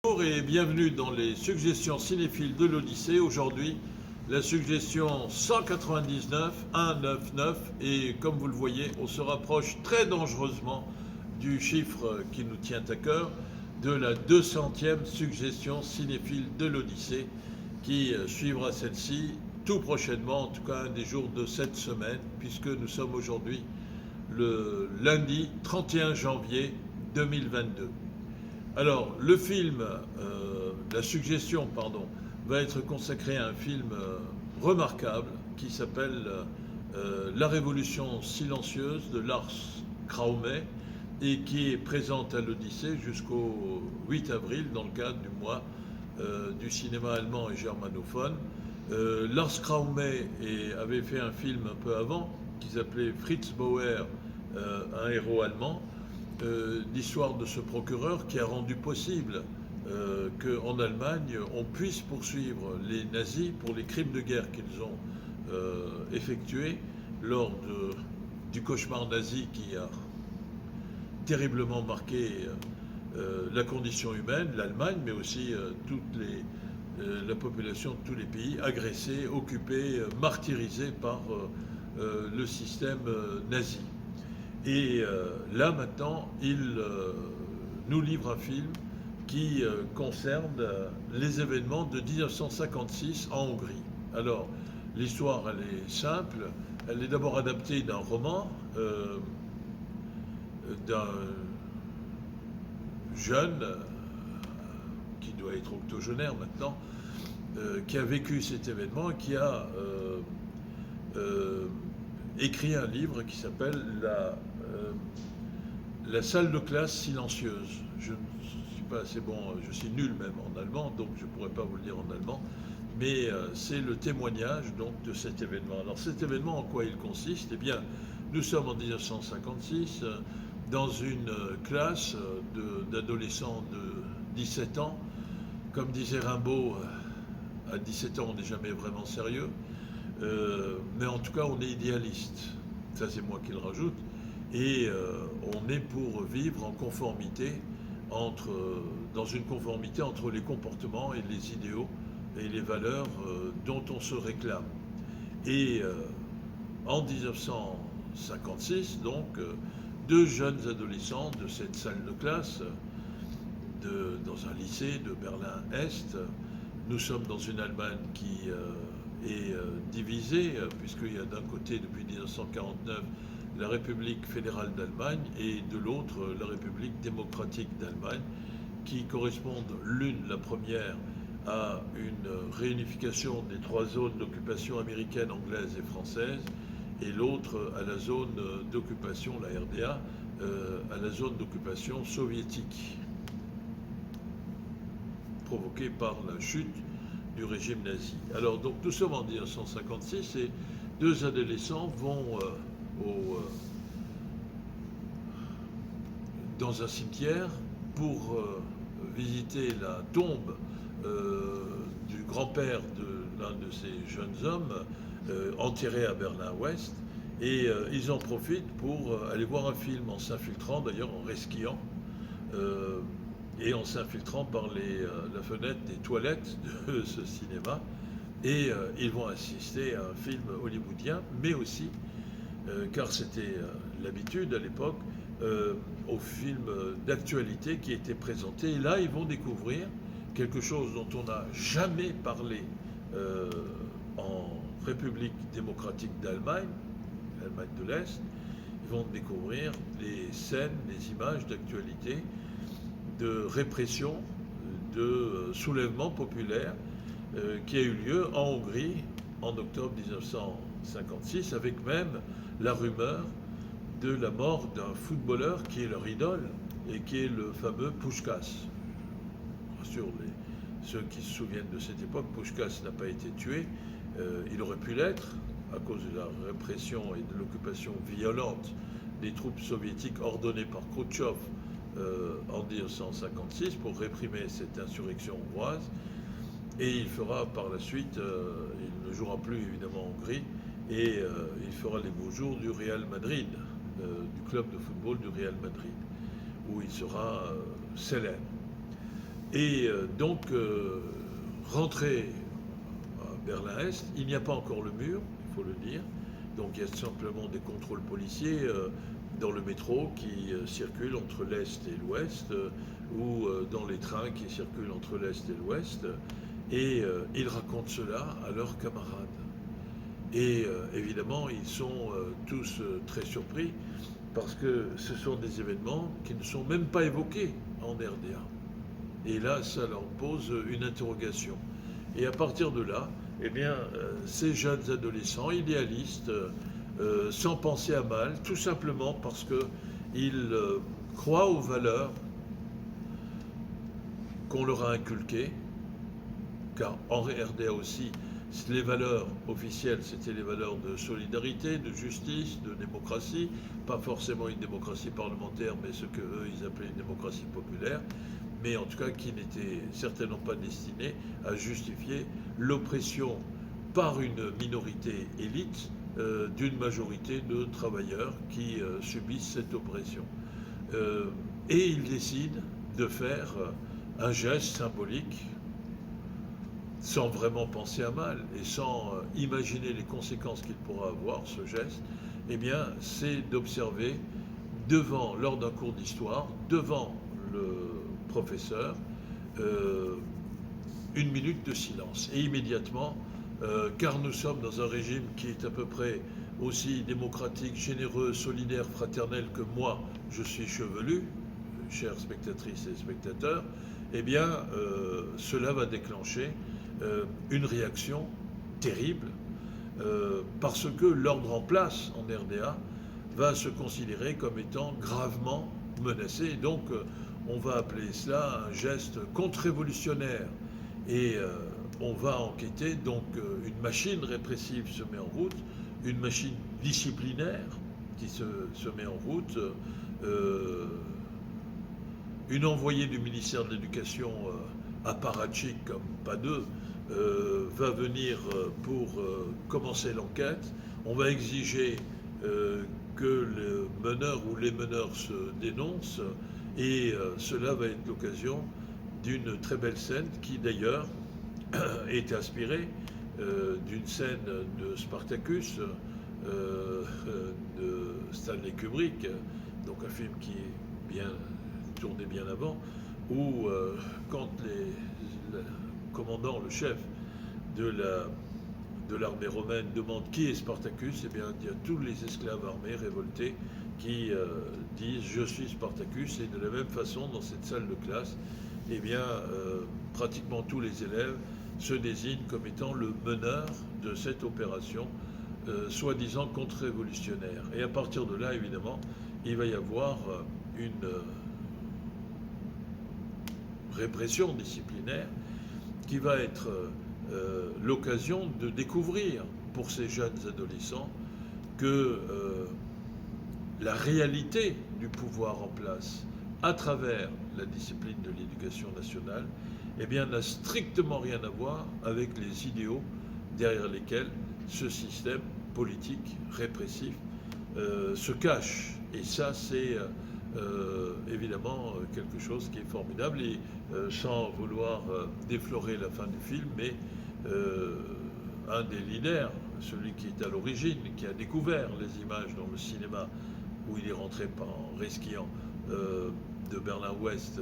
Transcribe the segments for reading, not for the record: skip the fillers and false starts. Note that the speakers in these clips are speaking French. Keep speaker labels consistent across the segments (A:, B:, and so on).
A: Bonjour et bienvenue dans les suggestions cinéphiles de l'Odyssée. Aujourd'hui, la suggestion 199, 199, et comme vous le voyez, on se rapproche très dangereusement du chiffre qui nous tient à cœur, de la 200e suggestion cinéphile de l'Odyssée, qui suivra celle-ci tout prochainement, en tout cas un des jours de cette semaine, puisque nous sommes aujourd'hui le lundi 31 janvier 2022. Alors, la suggestion, va être consacrée à un film remarquable qui s'appelle La Révolution silencieuse de Lars Kraume et qui est présente à l'Odyssée jusqu'au 8 avril dans le cadre du mois du cinéma allemand et germanophone. Lars Kraume avait fait un film un peu avant qui s'appelait Fritz Bauer, un héros allemand. L'histoire de ce procureur qui a rendu possible qu'en Allemagne, on puisse poursuivre les nazis pour les crimes de guerre qu'ils ont effectués lors du cauchemar nazi qui a terriblement marqué la condition humaine, l'Allemagne, mais aussi la population de tous les pays agressés, occupés, martyrisés par le système nazi. Et là maintenant, il nous livre un film qui concerne les événements de 1956 en Hongrie. Alors, l'histoire, elle est simple. Elle est d'abord adaptée d'un roman d'un jeune qui doit être octogénaire maintenant, qui a vécu cet événement et qui a écrit un livre qui s'appelle La salle de classe silencieuse. Je ne suis pas assez bon, je suis nul même en allemand, donc je ne pourrais pas vous le dire en allemand, mais c'est le témoignage donc de cet événement. Alors cet événement, en quoi il consiste? Eh bien, nous sommes en 1956 dans une classe d'adolescents de 17 ans. Comme disait Rimbaud, à 17 ans on n'est jamais vraiment sérieux. Mais en tout cas, on est idéaliste. Ça, c'est moi qui le rajoute. Et on est pour vivre en conformité dans une conformité entre les comportements et les idéaux et les valeurs dont on se réclame. Et en 1956, donc, deux jeunes adolescents de cette salle de classe, dans un lycée de Berlin-Est, nous sommes dans une Allemagne qui est divisée, puisqu'il y a d'un côté, depuis 1949, la République fédérale d'Allemagne et de l'autre, la République démocratique d'Allemagne, qui correspondent la première, à une réunification des trois zones d'occupation américaine, anglaise et française, et l'autre à la zone d'occupation, la RDA, à la zone d'occupation soviétique, provoquée par la chute du régime nazi. Alors donc nous sommes en 1956 et deux adolescents vont dans un cimetière pour visiter la tombe du grand-père de l'un de ces jeunes hommes enterré à Berlin-Ouest, et ils en profitent pour aller voir un film en s'infiltrant, d'ailleurs en resquillant, et en s'infiltrant par la fenêtre des toilettes de ce cinéma. Et ils vont assister à un film hollywoodien, mais aussi, car c'était l'habitude à l'époque, au film d'actualité qui était présenté. Et là, ils vont découvrir quelque chose dont on n'a jamais parlé en République démocratique d'Allemagne, l'Allemagne de l'Est. Ils vont découvrir les scènes, les images d'actualité, de répression, de soulèvement populaire qui a eu lieu en Hongrie en octobre 1956, avec même la rumeur de la mort d'un footballeur qui est leur idole et qui est le fameux Puskás. Bien sûr, ceux qui se souviennent de cette époque, Puskás n'a pas été tué, il aurait pu l'être à cause de la répression et de l'occupation violente des troupes soviétiques ordonnées par Khrouchtchev en 1956 pour réprimer cette insurrection hongroise. Et il fera par la suite, il ne jouera plus évidemment en Hongrie, et il fera les beaux jours du Real Madrid, du club de football du Real Madrid, où il sera célèbre. Et donc, rentrer à Berlin-Est, il n'y a pas encore le mur, il faut le dire. Donc il y a simplement des contrôles policiers dans le métro qui circulent entre l'Est et l'Ouest, ou dans les trains qui circulent entre l'Est et l'Ouest. Et ils racontent cela à leurs camarades. Et évidemment, ils sont tous très surpris parce que ce sont des événements qui ne sont même pas évoqués en RDA. Et là, ça leur pose une interrogation. Et à partir de là, eh bien, ces jeunes adolescents idéalistes, sans penser à mal, tout simplement parce qu'ils croient aux valeurs qu'on leur a inculquées, car en RDA aussi, les valeurs officielles, c'était les valeurs de solidarité, de justice, de démocratie, pas forcément une démocratie parlementaire, mais ce qu'eux, ils appelaient une démocratie populaire, mais en tout cas qui n'était certainement pas destinée à justifier l'oppression par une minorité élite d'une majorité de travailleurs qui subissent cette oppression. Et ils décident de faire un geste symbolique sans vraiment penser à mal et sans imaginer les conséquences qu'il pourra avoir, ce geste, eh bien, c'est d'observer lors d'un cours d'histoire, devant le professeur, une minute de silence. Et immédiatement, car nous sommes dans un régime qui est à peu près aussi démocratique, généreux, solidaire, fraternel que moi, je suis chevelu, chères spectatrices et spectateurs, eh bien, cela va déclencher une réaction terrible, parce que l'ordre en place en RDA va se considérer comme étant gravement menacé. Et donc, on va appeler cela un geste contre-révolutionnaire. Et on va enquêter, donc une machine répressive se met en route, une machine disciplinaire qui se met en route, une envoyée du ministère de l'Éducation apparatchik comme pas deux, va venir pour commencer l'enquête. On va exiger que le meneur ou les meneurs se dénoncent, et cela va être l'occasion d'une très belle scène qui d'ailleurs est inspirée d'une scène de Spartacus de Stanley Kubrick, donc un film qui est bien tourné bien avant, où quand le commandant, le chef de l'armée romaine demande qui est Spartacus, eh bien il y a tous les esclaves armés révoltés qui disent je suis Spartacus, et de la même façon dans cette salle de classe, eh bien pratiquement tous les élèves se désignent comme étant le meneur de cette opération soi-disant contre-révolutionnaire. Et à partir de là, évidemment, il va y avoir une répression disciplinaire qui va être l'occasion de découvrir pour ces jeunes adolescents que la réalité du pouvoir en place à travers la discipline de l'éducation nationale, eh bien, n'a strictement rien à voir avec les idéaux derrière lesquels ce système politique répressif se cache. Et ça, c'est évidemment quelque chose qui est formidable. Et sans vouloir déflorer la fin du film, mais un des leaders, celui qui est à l'origine, qui a découvert les images dans le cinéma, où il est rentré en resquillant de Berlin-Ouest,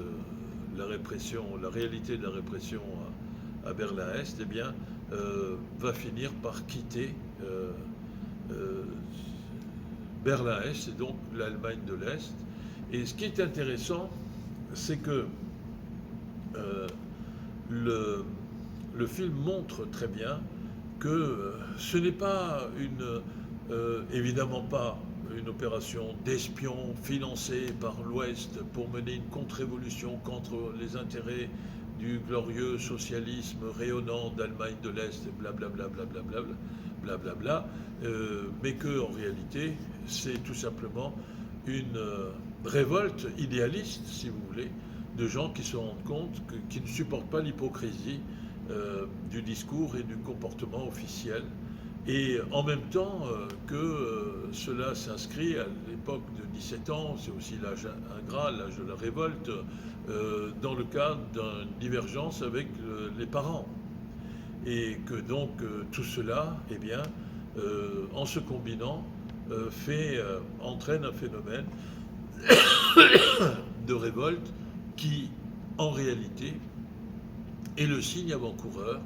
A: la réalité de la répression à Berlin-Est, eh bien, va finir par quitter Berlin-Est, et donc l'Allemagne de l'Est. Et ce qui est intéressant, c'est que le film montre très bien que ce n'est pas évidemment pas une opération d'espions financée par l'Ouest pour mener une contre-révolution contre les intérêts du glorieux socialisme rayonnant d'Allemagne de l'Est, et blablabla, blablabla, mais que en réalité, c'est tout simplement une révolte idéaliste, si vous voulez, de gens qui se rendent compte qu'ils ne supportent pas l'hypocrisie du discours et du comportement officiel Et en même temps que cela s'inscrit à l'époque de 17 ans, c'est aussi l'âge ingrat, l'âge de la révolte, dans le cadre d'une divergence avec les parents. Et que donc tout cela, eh bien, en se combinant, entraîne un phénomène de révolte qui, en réalité, est le signe avant-coureur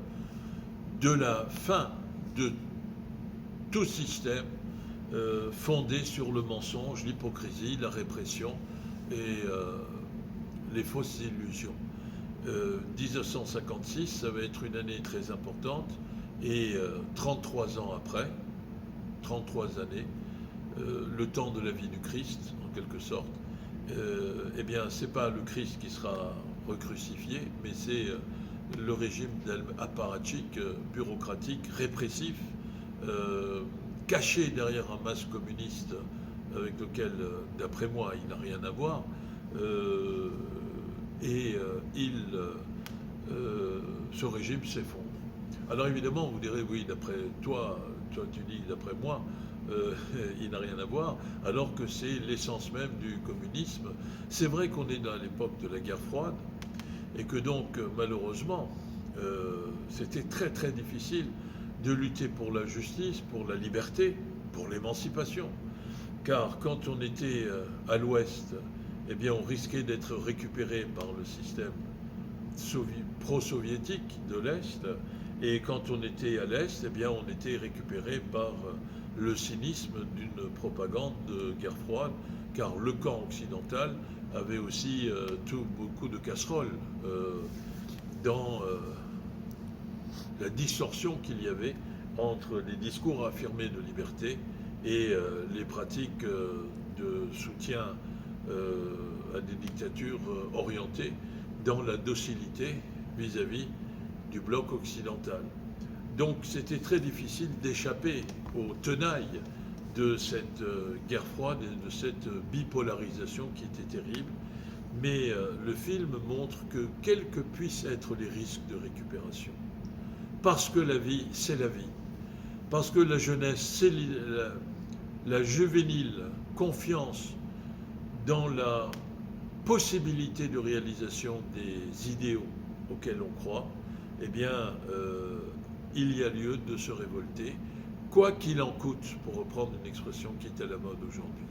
A: de la fin de tout système fondé sur le mensonge, l'hypocrisie, la répression et les fausses illusions. 1956, ça va être une année très importante, et 33 ans après, 33 années, le temps de la vie du Christ, en quelque sorte, eh bien, c'est pas le Christ qui sera recrucifié, mais c'est le régime apparatchik, bureaucratique, répressif, caché derrière un masque communiste avec lequel, d'après moi, il n'a rien à voir, ce régime s'effondre. Alors évidemment, vous direz, oui, d'après toi tu dis d'après moi, il n'a rien à voir, alors que c'est l'essence même du communisme. C'est vrai qu'on est dans l'époque de la guerre froide, et que donc, malheureusement, c'était très très difficile de lutter pour la justice, pour la liberté, pour l'émancipation. Car quand on était à l'ouest, eh bien, on risquait d'être récupéré par le système pro-soviétique de l'Est, et quand on était à l'Est, eh bien, on était récupéré par le cynisme d'une propagande de guerre froide, car le camp occidental avait aussi beaucoup de casseroles dans la distorsion qu'il y avait entre les discours affirmés de liberté et les pratiques de soutien à des dictatures orientées dans la docilité vis-à-vis du bloc occidental. Donc c'était très difficile d'échapper aux tenailles de cette guerre froide et de cette bipolarisation qui était terrible. Mais le film montre que quels que puissent être les risques de récupération, parce que la vie, c'est la vie, parce que la jeunesse, c'est la juvénile confiance dans la possibilité de réalisation des idéaux auxquels on croit, eh bien, il y a lieu de se révolter, quoi qu'il en coûte, pour reprendre une expression qui est à la mode aujourd'hui.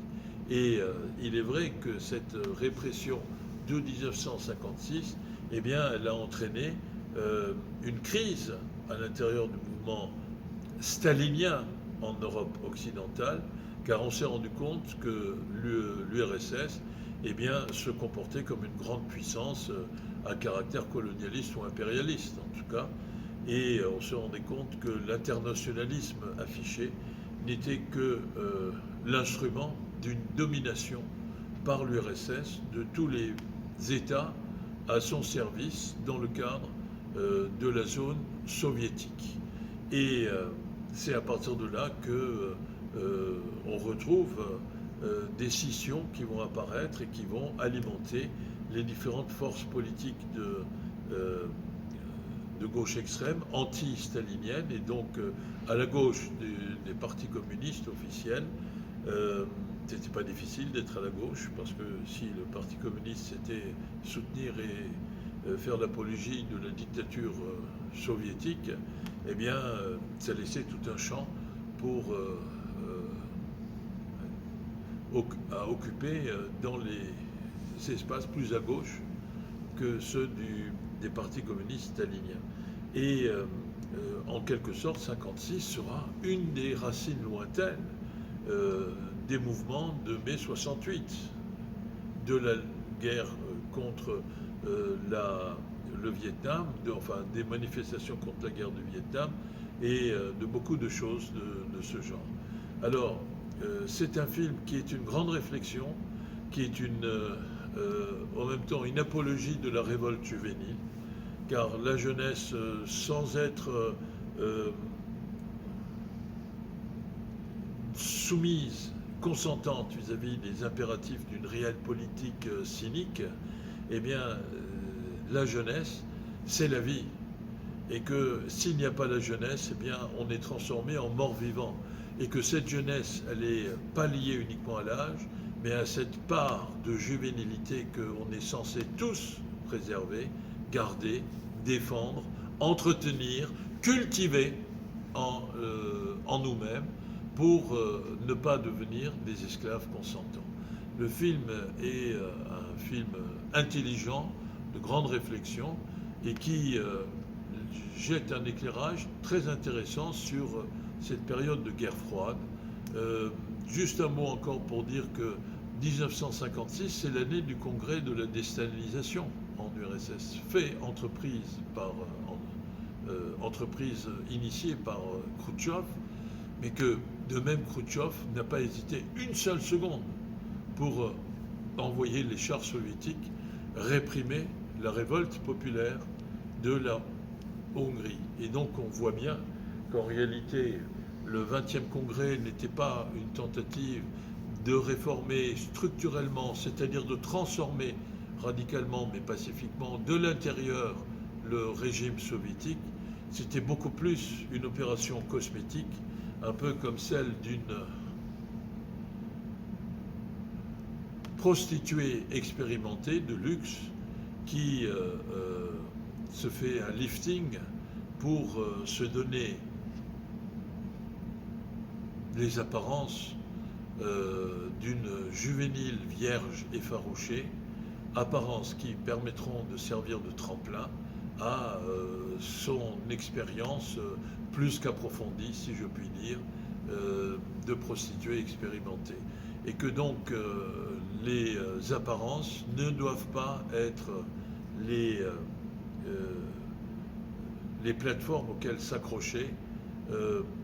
A: Et il est vrai que cette répression de 1956, eh bien, elle a entraîné une crise à l'intérieur du mouvement stalinien en Europe occidentale, car on s'est rendu compte que l'URSS, eh bien, se comportait comme une grande puissance à caractère colonialiste ou impérialiste, en tout cas. Et on se rendait compte que l'internationalisme affiché n'était que l'instrument d'une domination par l'URSS de tous les États à son service dans le cadre de la zone soviétique. Et c'est à partir de là que on retrouve des scissions qui vont apparaître et qui vont alimenter les différentes forces politiques de gauche extrême, anti-stalinienne, et donc à la gauche des partis communistes officiels. C'était pas difficile d'être à la gauche, parce que si le Parti communiste c'était soutenir et faire l'apologie de la dictature soviétique, eh bien ça laissait tout un champ à occuper dans les espaces plus à gauche que ceux des partis communistes staliniens. Et en quelque sorte, 56 sera une des racines lointaines des mouvements de mai 68, de la guerre contre le Vietnam, des manifestations contre la guerre du Vietnam, et de beaucoup de choses de ce genre. Alors, c'est un film qui est une grande réflexion, qui est en même temps une apologie de la révolte juvénile, car la jeunesse, sans être soumise, consentante vis-à-vis des impératifs d'une réelle politique cynique, eh bien, la jeunesse, c'est la vie. et que s'il n'y a pas la jeunesse, eh bien, on est transformé en mort-vivant, et que cette jeunesse, elle n'est pas liée uniquement à l'âge, mais à cette part de juvénilité qu'on est censé tous préserver, garder, défendre, entretenir, cultiver en nous-mêmes pour ne pas devenir des esclaves consentants. Le film est un film intelligent, de grande réflexion, et qui jette un éclairage très intéressant sur cette période de guerre froide. Juste un mot encore pour dire que 1956, c'est l'année du congrès de la déstalinisation en URSS, entreprise initiée par Khrouchtchev, mais que de même Khrouchtchev n'a pas hésité une seule seconde pour envoyer les chars soviétiques réprimer la révolte populaire de la Hongrie. Et donc on voit bien qu'en réalité, le 20e congrès n'était pas une tentative de réformer structurellement, c'est-à-dire de transformer radicalement mais pacifiquement de l'intérieur le régime soviétique. C'était beaucoup plus une opération cosmétique, un peu comme celle d'une prostituée expérimentée de luxe qui se fait un lifting pour se donner les apparences d'une juvénile vierge effarouchée, apparences qui permettront de servir de tremplin à son expérience plus qu'approfondie, si je puis dire, de prostituée expérimentée. Et que donc les apparences ne doivent pas être les plateformes auxquelles s'accrocher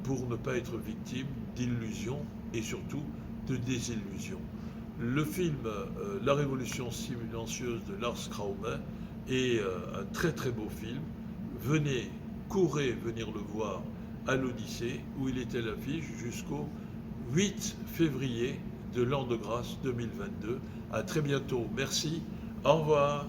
A: pour ne pas être victime d'illusions et surtout de désillusions. Le film La Révolution silencieuse de Lars Kraume est un très très beau film. Venez, courez venir le voir à l'Odyssée où il était à l'affiche jusqu'au 8 février de l'an de grâce 2022. À très bientôt. Merci. Au revoir.